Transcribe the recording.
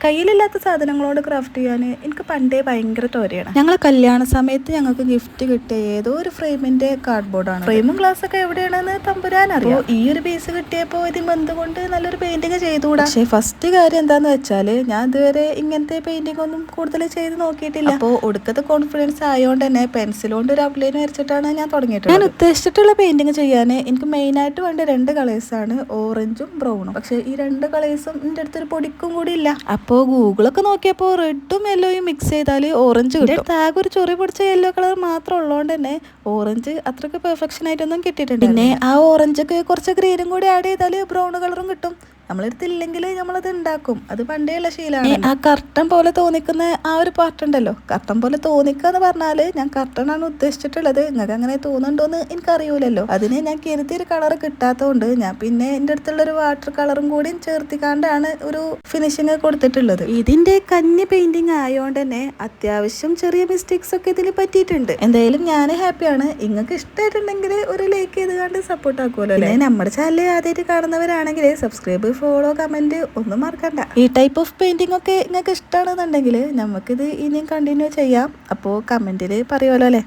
കയ്യിലില്ലാത്ത സാധനങ്ങളോട് craft ചെയ്യാൻ എനിക്ക് പണ്ടേ ഭയങ്കര തോരയാണ്. ഞങ്ങൾ കല്യാണ സമയത്ത് ഞങ്ങൾക്ക് ഗിഫ്റ്റ് കിട്ടിയ ഏതോ ഒരു ഫ്രെയിമിന്റെ കാർഡ്ബോർഡാണ്. ഫ്രെയിമും ഗ്ലാസ് ഒക്കെ എവിടെയാണെന്ന് തമ്പുരാൻ അറിയാം. ഈ ഒരു പീസ് കിട്ടിയപ്പോ ഇത് കൊണ്ട് നല്ലൊരു പെയിന്റിങ് ചെയ്തുകൂടാ. പക്ഷേ ഫസ്റ്റ് കാര്യം എന്താന്ന് വെച്ചാല് ഞാൻ ഇതുവരെ ഇങ്ങനത്തെ പെയിന്റിംഗ് ഒന്നും കൂടുതൽ ചെയ്ത് നോക്കിയിട്ടില്ല. അപ്പോൾ ഒടുക്കത്തെ കോൺഫിഡൻസ് ആയതുകൊണ്ട് തന്നെ പെൻസിൽ കൊണ്ട് ഒരു ഔട്ട്ലൈൻ വരച്ചിട്ടാണ് ഞാൻ തുടങ്ങിയിട്ടുള്ളത്. ഞാൻ ഉദ്ദേശിച്ചിട്ടുള്ള പെയിന്റിങ് ചെയ്യാൻ എനിക്ക് മെയിൻ ആയിട്ട് വേണ്ട 2 കളേഴ്സാണ്, ഓറഞ്ചും ബ്രൗണും. പക്ഷെ ഈ 2 കളേഴ്സും എൻ്റെ അടുത്തൊരു പൊടിക്കും കൂടി ഇല്ല. അപ്പോൾ ഗൂഗിളൊക്കെ നോക്കിയപ്പോൾ റെഡും യെല്ലോയും മിക്സ് ചെയ്താൽ ഓറഞ്ച് കിട്ടും. ആകെ ഒരു ചൊറി പിടിച്ച യെല്ലോ കളർ മാത്രം ഉള്ളതുകൊണ്ട് തന്നെ ഓറഞ്ച് അത്രയ്ക്ക് പെർഫെക്ഷൻ ആയിട്ടൊന്നും കിട്ടിയിട്ടുണ്ട്. പിന്നെ ആ ഓറഞ്ചൊക്കെ കുറച്ച് ഗ്രീനും കൂടി ആഡ് ചെയ്താൽ ബ്രൗൺ കളറും കിട്ടും. നമ്മളെടുത്തില്ലെങ്കിൽ നമ്മളത് ഉണ്ടാക്കും. അത് പണ്ടേ ഉള്ള ശീലമാണ്. ആ കർട്ടൻ പോലെ തോന്നിക്കുന്ന ആ ഒരു പാർട്ടുണ്ടല്ലോ, കർട്ടൻ പോലെ തോന്നിക്കുക എന്ന് പറഞ്ഞാല് ഞാൻ കർട്ടനാണ് ഉദ്ദേശിച്ചിട്ടുള്ളത്. നിങ്ങൾക്ക് അങ്ങനെ തോന്നുന്നുണ്ടോന്ന് എനിക്കറിയൂലല്ലോ. അതിന് ഞാൻ കരുതിയൊരു കളർ കിട്ടാത്തതുകൊണ്ട് ഞാൻ പിന്നെ എൻ്റെ അടുത്തുള്ള ഒരു വാട്ടർ കളറും കൂടി ചേർത്തിക്കാണ്ടാണ് ഒരു ഫിനിഷിങ് കൊടുത്തിട്ടുള്ളത്. ഇതിന്റെ കന്നി പെയിന്റിങ് ആയതുകൊണ്ട് തന്നെ അത്യാവശ്യം ചെറിയ മിസ്റ്റേക്സ് ഒക്കെ ഇതിൽ പറ്റിയിട്ടുണ്ട്. എന്തായാലും ഞാൻ ഹാപ്പിയാണ്. നിങ്ങൾക്ക് ഇഷ്ടമായിട്ടുണ്ടെങ്കിൽ ഒരു ലൈക്ക് ചെയ്ത് കണ്ട് സപ്പോർട്ട് ആക്കുമല്ലോ അല്ലേ. നമ്മുടെ ചാനൽ ആദ്യമായിട്ട് കാണുന്നവരാണെങ്കിൽ സബ്സ്ക്രൈബ്, ഫോളോ, കമന്റ് ഒന്നും മറക്കണ്ട. ഈ ടൈപ്പ് ഓഫ് പെയിന്റിംഗ് ഒക്കെ നിങ്ങൾക്ക് ഇഷ്ടമാണെന്നുണ്ടെങ്കിൽ നമുക്കിത് ഇനിയും കണ്ടിന്യൂ ചെയ്യാം. അപ്പോൾ കമന്റിൽ പറയുമല്ലോ അല്ലേ.